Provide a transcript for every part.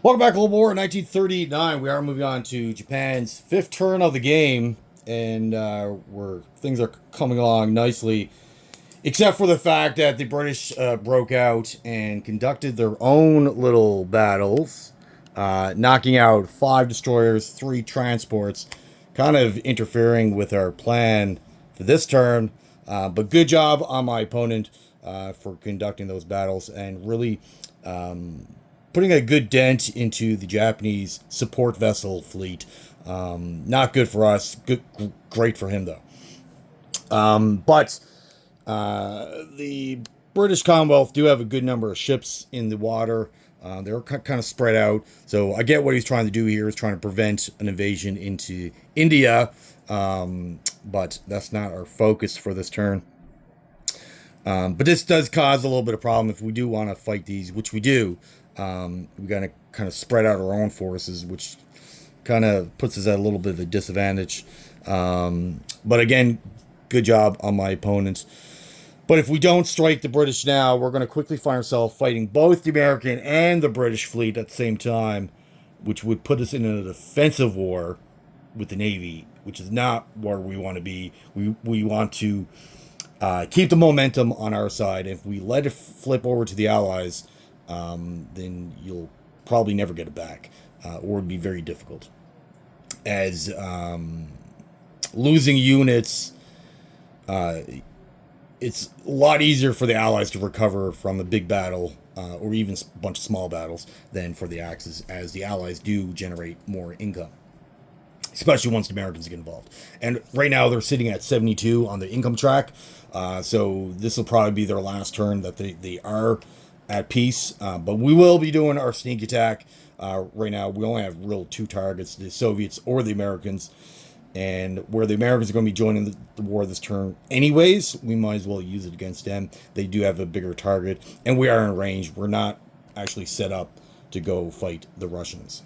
Welcome back, Global War 1939. We are moving on to Japan's fifth turn of the game, and where things are coming along nicely, except for the fact that the British broke out and conducted their own little battles, knocking out 5 destroyers, 3 transports, kind of interfering with our plan for this turn. But good job on my opponent for conducting those battles and really putting a good dent into the Japanese support vessel fleet. Not good for us. Good, great for him though. But the British Commonwealth do have a good number of ships in the water. They're kind of spread out. So I get what he's trying to do here is trying to prevent an invasion into India. But that's not our focus for this turn. But this does cause a little bit of problem if we do want to fight these, which we do. We got to kind of spread out our own forces, which kind of puts us at a little bit of a disadvantage. But again, good job on my opponent. But if we don't strike the British now, we're going to quickly find ourselves fighting both the American and the British fleet at the same time, which would put us in a defensive war with the Navy, which is not where we want to be. We want to keep the momentum on our side. If we let it flip over to the Allies, then you'll probably never get it back, or it'd be very difficult. As losing units, it's a lot easier for the Allies to recover from a big battle, or even a bunch of small battles, than for the Axis, as the Allies do generate more income, especially once the Americans get involved. And right now they're sitting at 72 on the income track, so this will probably be their last turn that they are at peace. But we will be doing our sneak attack. Right now we only have real 2 targets, the Soviets or the Americans. And where the Americans are going to be joining the war this turn anyways, we might as well use it against them. They do have a bigger target, and we are in range. We're not actually set up to go fight the Russians.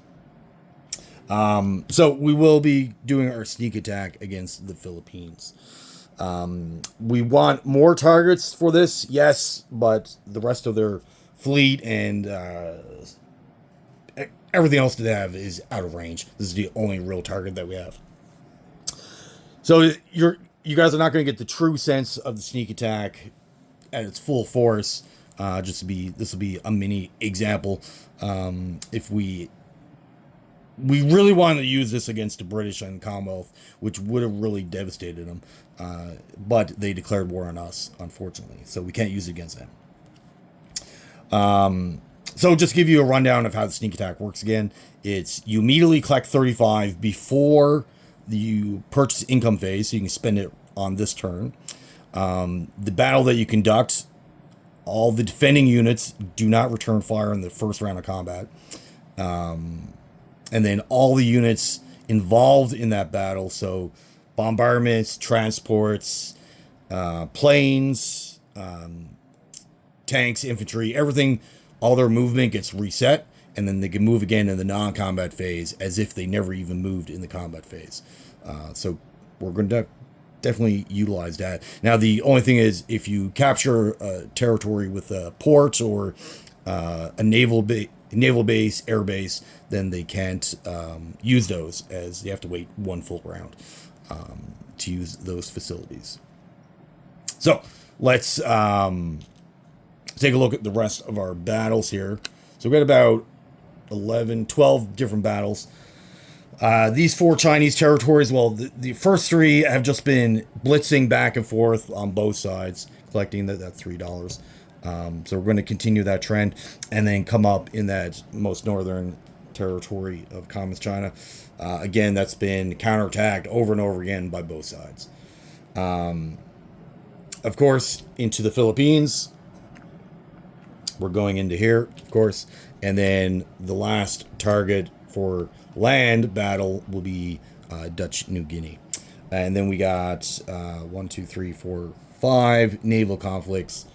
So we will be doing our sneak attack against the Philippines. We want more targets for this, yes, but the rest of their fleet and everything else that they have is out of range. This is the only real target that we have. So you guys are not going to get the true sense of the sneak attack at its full force. This will be a mini example. If we really wanted to use this against the British and Commonwealth, which would have really devastated them, but they declared war on us, unfortunately, so we can't use it against them. So just to give you a rundown of how the sneak attack works again, it's you immediately collect 35 before you purchase income phase, so you can spend it on this turn. The battle that you conduct, all the defending units do not return fire in the first round of combat. And then all the units involved in that battle, so bombardments, transports, planes, tanks, infantry, everything, all their movement gets reset, and then they can move again in the non-combat phase as if they never even moved in the combat phase. So we're going to definitely utilize that. Now, the only thing is, if you capture a territory with a port or a naval base, air base, then they can't use those, as they have to wait 1 full round to use those facilities. So let's take a look at the rest of our battles here. So we got about 12 different battles. These 4 Chinese territories, well, the first 3 have just been blitzing back and forth on both sides, collecting that $3. So we're going to continue that trend and then come up in that most northern territory of Communist China. Again, that's been counterattacked over and over again by both sides. Of course, into the Philippines. We're going into here, of course. And then the last target for land battle will be Dutch New Guinea. And then we got 1, 2, 3, 4, 5 naval conflicts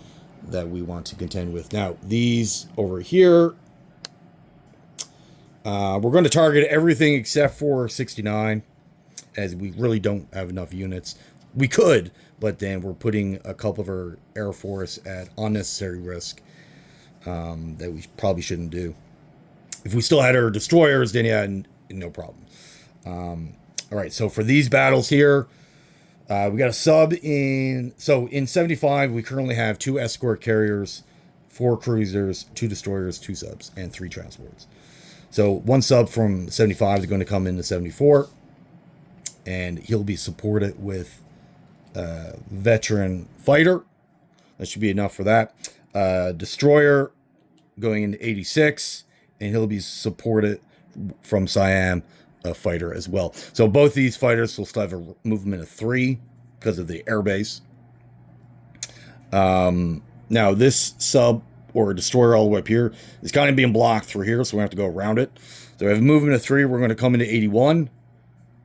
that we want to contend with. Now, these over here, we're going to target everything except for 69, as we really don't have enough units. We could, but then we're putting a couple of our Air Force at unnecessary risk that we probably shouldn't do. If we still had our destroyers, then yeah, no problem. All right, so for these battles here, we got a sub in. So in 75, we currently have 2 escort carriers, 4 cruisers, 2 destroyers, 2 subs, and 3 transports. So 1 sub from 75 is going to come into 74, and he'll be supported with veteran fighter. That should be enough for that. Destroyer going into 86, and he'll be supported from Siam, a fighter as well. So both these fighters will still have a movement of 3 because of the airbase. Now this sub or destroyer all the way up here is kind of being blocked through here, so we have to go around it. So we have a movement of 3. We're going to come into 81,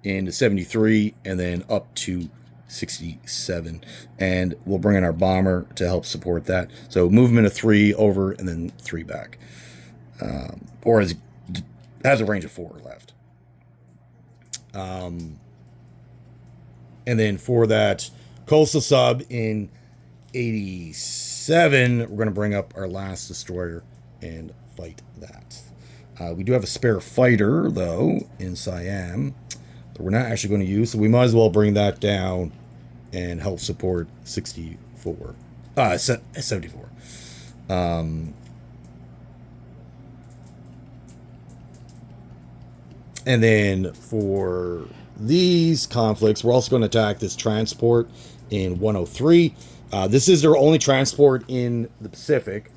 into 73, and then up to 67, and we'll bring in our bomber to help support that. So movement of 3 over and then 3 back, or has a range of 4 left. And then for that coastal sub in 87, we're going to bring up our last destroyer and fight that. We do have a spare fighter though in Siam that we're not actually going to use, so we might as well bring that down and help support 74. 74. And then for these conflicts, we're also going to attack this transport in 103. This is their only transport in the Pacific.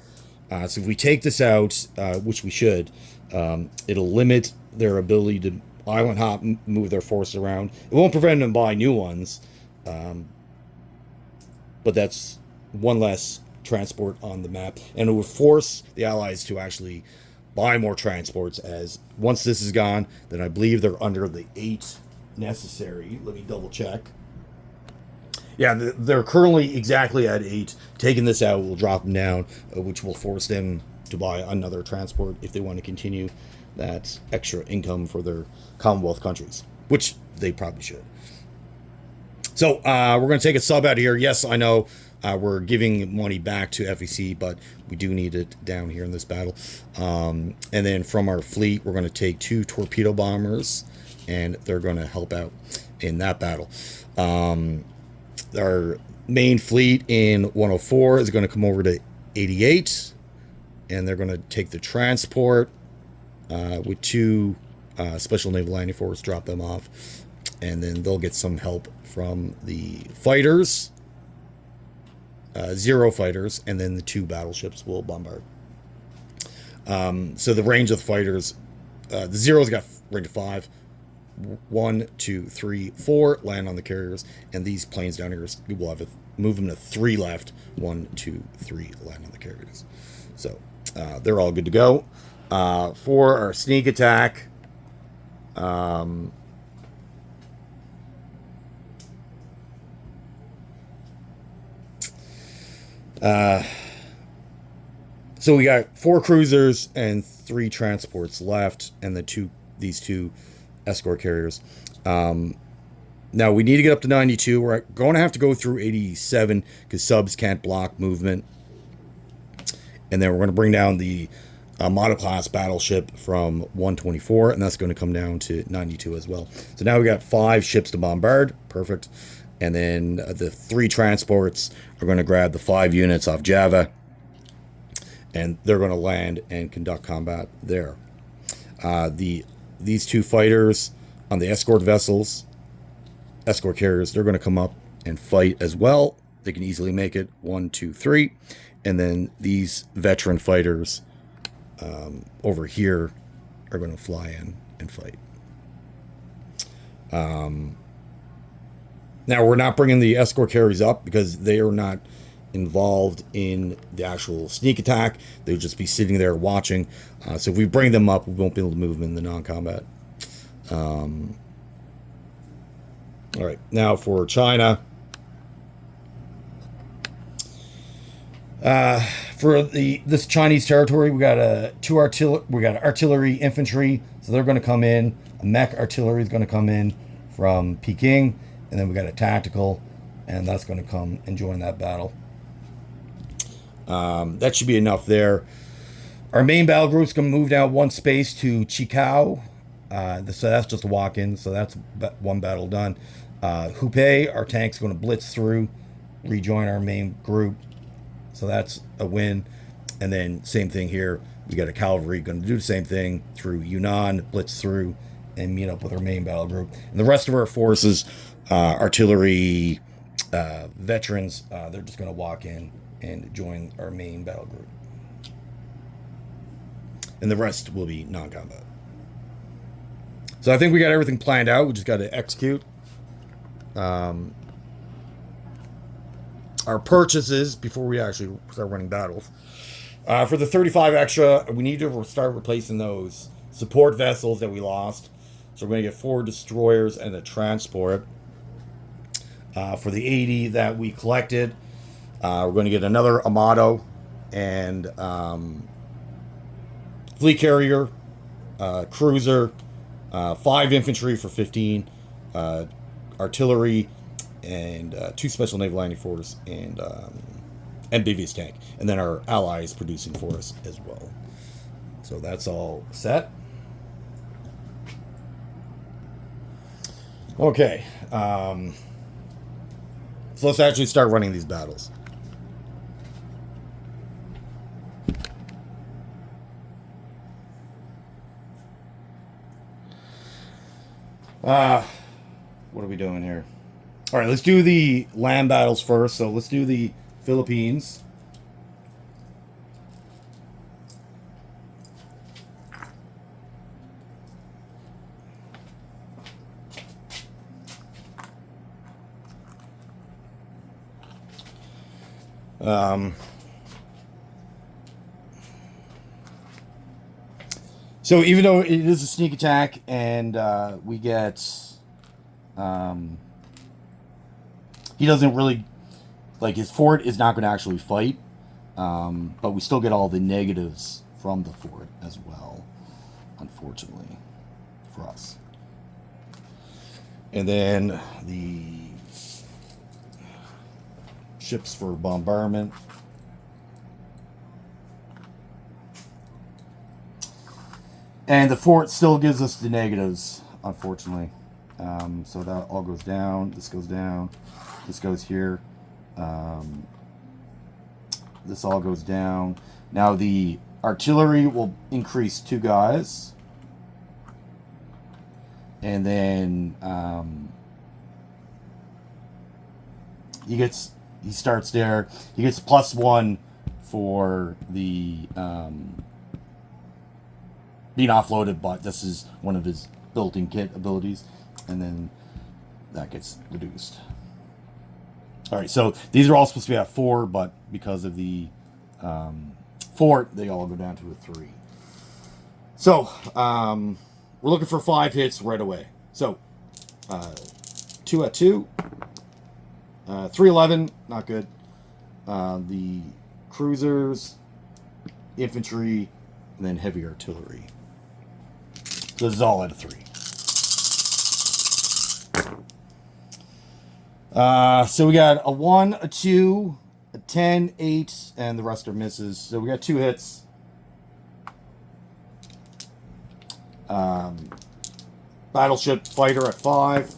So if we take this out, which we should, it'll limit their ability to island hop, move their forces around. It won't prevent them buying new ones. But that's one less transport on the map. And it would force the Allies to actually buy more transports, as once this is gone, then I believe they're under the 8 necessary. Let me double check. Yeah, they're currently exactly at 8. Taking this out will drop them down, which will force them to buy another transport if they want to continue that extra income for their Commonwealth countries, which they probably should. So we're going to take a sub out of here. Yes, I know we're giving money back to FEC, but we do need it down here in this battle. And then from our fleet, we're going to take 2 torpedo bombers, and they're going to help out in that battle. Our main fleet in 104 is going to come over to 88, and they're going to take the transport with 2 Special Naval Landing Force, drop them off, and then they'll get some help from the fighters, 0 fighters, and then the 2 battleships will bombard. So the range of the fighters, the 0's got range of 5. 1, 2, 3, 4 land on the carriers, and these planes down here will have a movement of 3 left. 1, 2, 3 land on the carriers. So they're all good to go. For our sneak attack, so we got 4 cruisers and 3 transports left, and these 2 escort carriers. Now we need to get up to 92. We're going to have to go through 87 because subs can't block movement. And then we're going to bring down the monoclass battleship from 124, and that's going to come down to 92 as well. So now we got 5 ships to bombard. Perfect. And then the 3 transports are going to grab the 5 units off Java, and they're going to land and conduct combat there. These 2 fighters on the escort vessels, escort carriers, they're going to come up and fight as well. They can easily make it. 1, 2, 3. And then these veteran fighters over here are going to fly in and fight. Now, we're not bringing the escort carriers up because they are not involved in the actual sneak attack. They'll just be sitting there watching. So if we bring them up, we won't be able to move them in the non-combat. All right, now for China. For this Chinese territory, we got artillery, infantry, so they're going to come in. A mech artillery is going to come in from Peking, and then we got a tactical, and that's going to come and join that battle. That should be enough there. Our main battle group's going to move down one space to Chikao. So that's just a walk-in, so that's one battle done. Hupei, our tank's going to blitz through, rejoin our main group, so that's a win. And then same thing here, we got a cavalry going to do the same thing through Yunnan, blitz through, and meet up with our main battle group. And the rest of our forces, artillery, veterans, they're just going to walk in and join our main battle group. And the rest will be non-combat. So I think we got everything planned out. We just got to execute. Our purchases before we actually start running battles. For the 35 extra, we need to start replacing those support vessels that we lost. So we're going to get 4 destroyers and a transport. For the 80 that we collected, we're going to get another Amato and fleet carrier, cruiser, 5 infantry for 15, artillery, and 2 special naval landing force, and amphibious tank. And then our allies producing for us as well. So that's all set. Okay. So let's actually start running these battles. What are we doing here? All right, let's do the land battles first. So let's do the Philippines. So even though it is a sneak attack and we get... he doesn't really... Like, his fort is not going to actually fight. But we still get all the negatives from the fort as well, unfortunately, for us. And then the ships for bombardment. And the fort still gives us the negatives, unfortunately. So that all goes down. This goes down. This goes here. This all goes down. Now the artillery will increase 2 guys. And then he starts there. He gets +1 for the being offloaded, but this is one of his built-in kit abilities, and then that gets reduced. All right, so these are all supposed to be at 4, but because of the fort, they all go down to a 3. So we're looking for 5 hits right away. So 2 at 2, 311, not good. The cruisers, infantry, and then heavy artillery. This is all at a 3. So we got a 1, a 2, a 10, 8, and the rest are misses. So we got 2 hits. Battleship fighter at 5.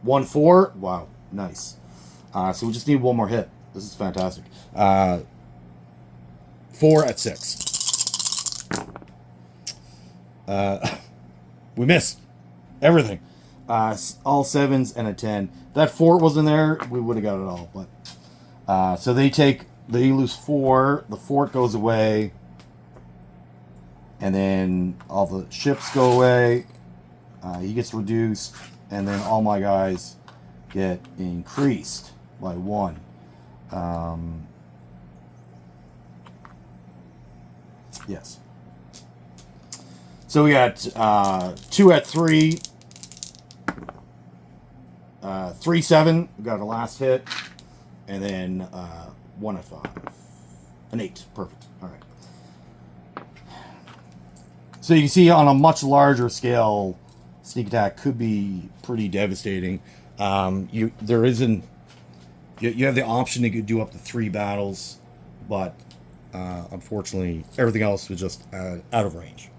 1, 4. Wow, nice. So we just need 1 more hit. This is fantastic. 4 at 6. We missed everything. All 7s and a 10. If that fort wasn't there, we would have got it all. But so they lose 4. The fort goes away, and then all the ships go away. He gets reduced, and then all my guys get increased by 1. Yes. So we got 2 at 3, 3, 7. We got a last hit, and then 1 at 5, an 8. Perfect. All right. So you can see on a much larger scale, sneak attack could be pretty devastating. You have the option to do up to 3 battles, but Unfortunately, everything else was just out of range.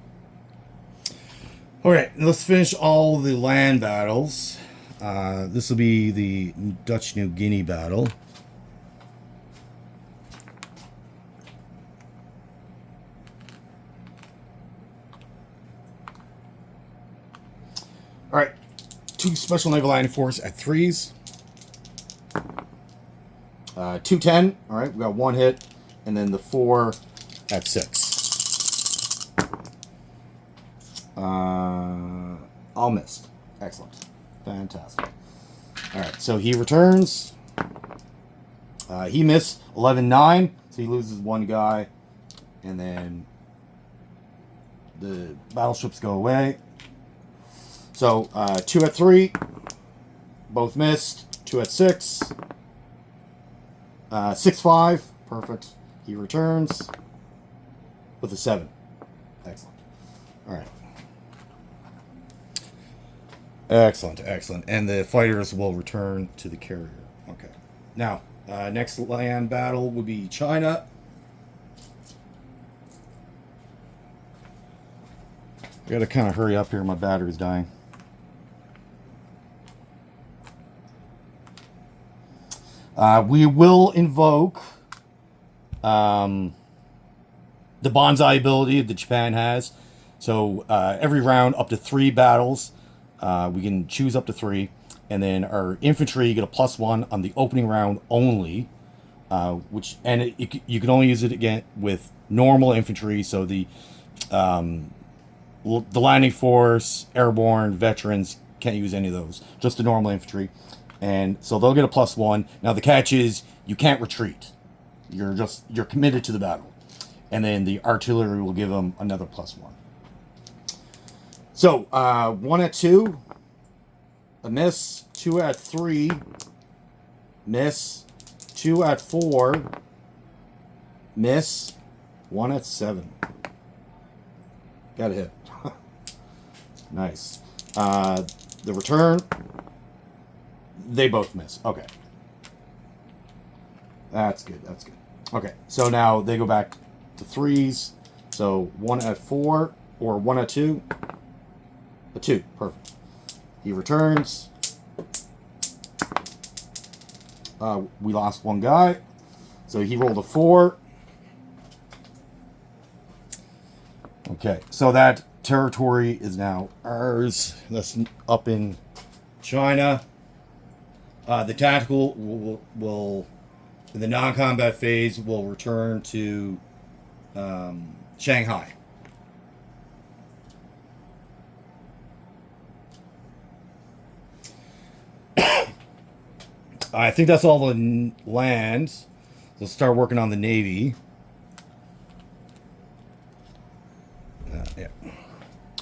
All right, let's finish all the land battles. This will be the Dutch New Guinea battle. All right, 2 Special Naval Landing Force at 3s. 210. All right, we got 1 hit, and then the 4 at 6. All missed. Excellent. Fantastic. All right, so he returns. He missed 11-9, so he loses 1 guy, and then the battleships go away. So 2 at 3, both missed. 2 at 6, 6-5, perfect. He returns with a 7. Excellent. All right. Excellent, excellent. And the fighters will return to the carrier. Okay. Now, next land battle would be China. I gotta kind of hurry up here. My battery's dying. We will invoke the bonsai ability that Japan has. So every round, up to 3 battles, we can choose up to 3, and then our infantry get a +1 on the opening round only. You can only use it again with normal infantry. So the landing force, airborne, veterans can't use any of those. Just the normal infantry. And so they'll get a +1. Now the catch is you can't retreat. You're committed to the battle. And then the artillery will give them another +1. So 1 at 2, a miss. 2 at 3, miss. 2 at 4, miss. 1 at 7. Got a hit. Nice. The return. They both miss. Okay. That's good. That's good. Okay. So now they go back to 3s. So 1 at 4 or 1 at 2. A 2. Perfect. He returns. We lost 1 guy. So he rolled a 4. Okay. So that territory is now ours. That's up in China. The tactical will in the non-combat phase, will return to Shanghai. I think that's all the land. So start working on the Navy. Yeah.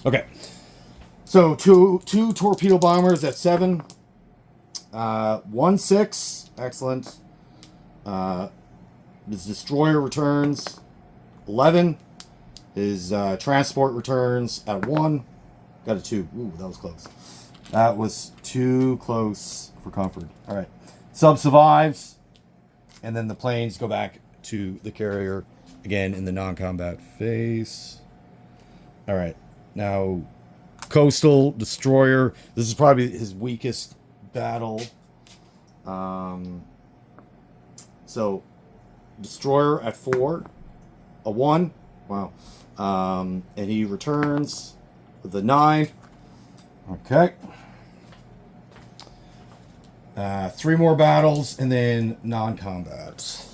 Okay. So two torpedo bombers at 7. 1-6. Excellent. His destroyer returns 11. His transport returns at 1. Got a 2. Ooh, that was close. That was too close for comfort. All right. Sub survives. And then the planes go back to the carrier again in the non-combat phase. All right. Now, coastal destroyer. This is probably his weakest battle. So, destroyer at 4. A 1. Wow. And he returns with a 9. Okay. 3 more battles and then non-combat.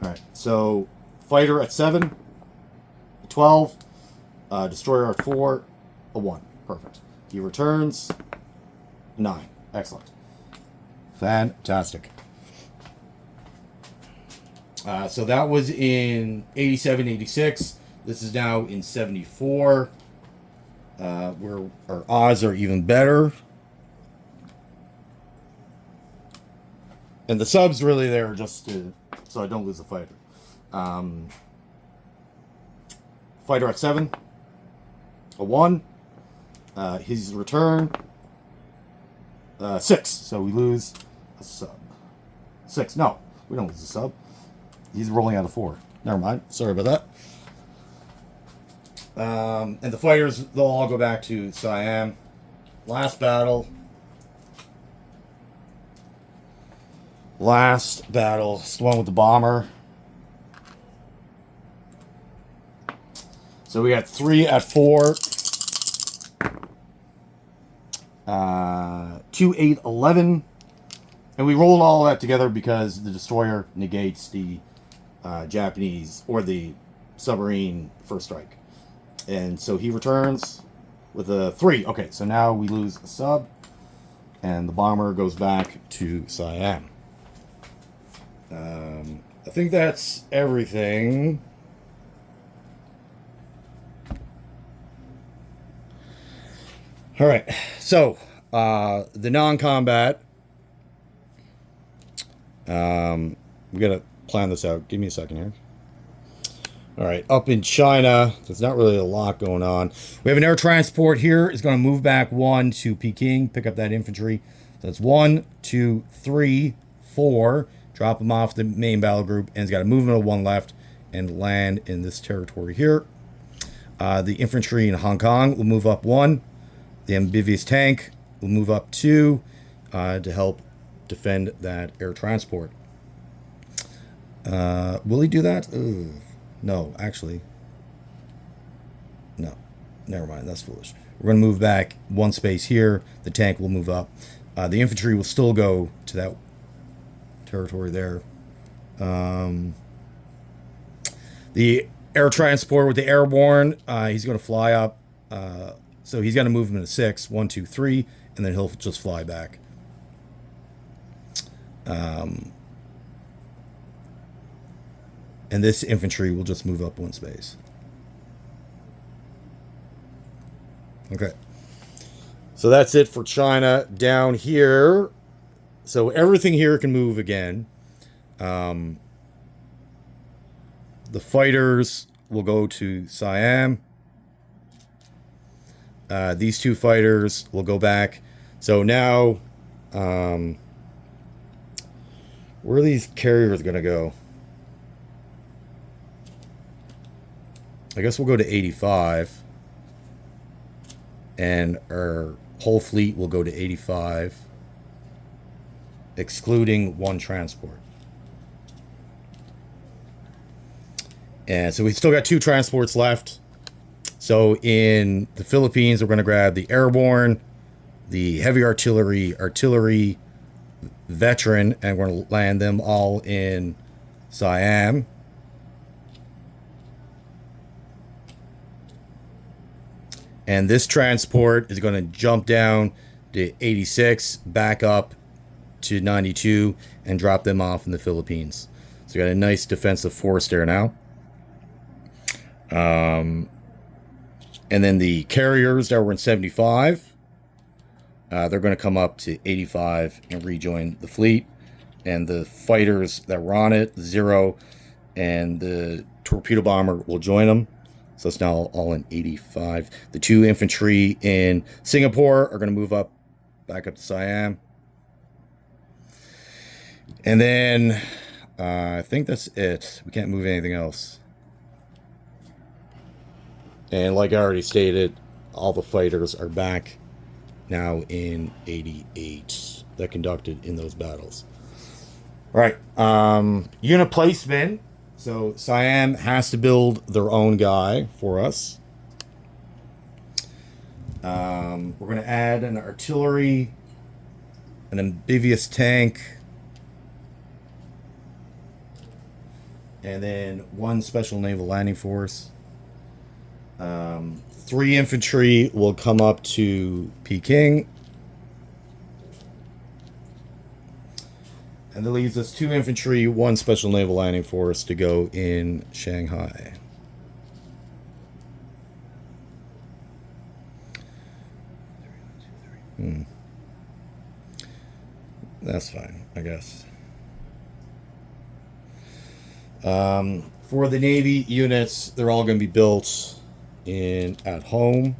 Alright, so fighter at 7, 12, destroyer at 4, a 1. Perfect. He returns 9. Excellent. Fantastic. So that was in 87, 86. This is now in 74. Where our odds are even better. And the sub's really there just so I don't lose the fighter. Fighter at 7. A 1. His return. 6. So we lose a sub. 6. No, we don't lose a sub. He's rolling out of 4. Never mind. Sorry about that. And the fighters, they'll all go back to Siam. Last battle. Last battle. It's the one with the bomber. So we got 3 at 4. 2, 8, 11. And we rolled all that together because the destroyer negates the Japanese or the submarine first strike. And so he returns with a 3. Okay, so now we lose a sub. And the bomber goes back to Siam. I think that's everything. All right, so the non-combat. We gotta plan this out. Give me a second here. All right, up in China, there's not really a lot going on. We have an air transport here. It's going to move back 1 to Peking, pick up that infantry. So that's 1, 2, 3, 4. Drop them off the main battle group, and it's got a movement of 1 left and land in this territory here. The infantry in Hong Kong will move up 1. The amphibious tank will move up 2 to help defend that air transport. Will he do that? Ugh. No, actually. No. Never mind. That's foolish. We're going to move back 1 space here. The tank will move up. The infantry will still go to that territory there. The air transport with the airborne, he's going to fly up. So he's got a movement of 6. 1, 2, 3. And then he'll just fly back. And this infantry will just move up 1 space. Okay. So that's it for China. Down here, so everything here can move again. The fighters will go to Siam. These 2 fighters will go back. So now, where are these carriers going to go? I guess we'll go to 85. And our whole fleet will go to 85. Excluding 1 transport. And so we still got 2 transports left. So in the Philippines, we're going to grab the airborne, the heavy artillery veteran, and we're going to land them all in Siam. And this transport is going to jump down to 86, back up to 92, and drop them off in the Philippines. So we got a nice defensive force there now. And then the carriers that were in 75, they're going to come up to 85 and rejoin the fleet. And the fighters that were on it, 0, and the torpedo bomber will join them. So it's now all in 85. The 2 infantry in Singapore are going to move up, back up to Siam. And then I think that's it. We can't move anything else. And like I already stated, all the fighters are back now in 88 that conducted in those battles. All right. Unit placement. So Siam has to build their own guy for us. We're going to add an artillery, an amphibious tank, and then 1 special naval landing force. 3 infantry will come up to Peking. And that leaves us 2 infantry, 1 special naval landing force to go in Shanghai. That's fine, I guess. For the Navy units, they're all going to be built at home.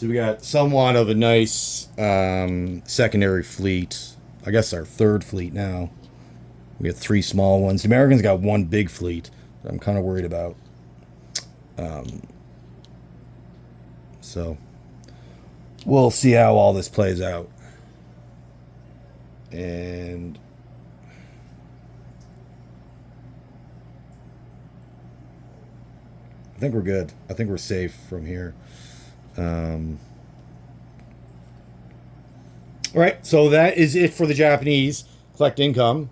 So we got somewhat of a nice secondary fleet. I guess our third fleet now. We got 3 small ones. The Americans got 1 big fleet that I'm kind of worried about. So we'll see how all this plays out. And I think we're good. I think we're safe from here. All right, so that is it for the Japanese. Collect income.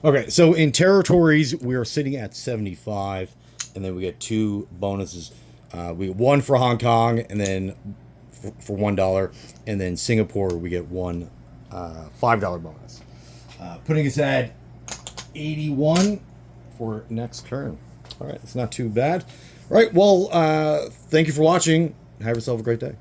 Okay, so in territories, we are sitting at 75, and then we get 2 bonuses. We get 1 for Hong Kong, and then for $1, and then Singapore, we get 1 $5 bonus. Putting us at 81 for next turn. All right, it's not too bad. All right, well, thank you for watching. Have yourself a great day.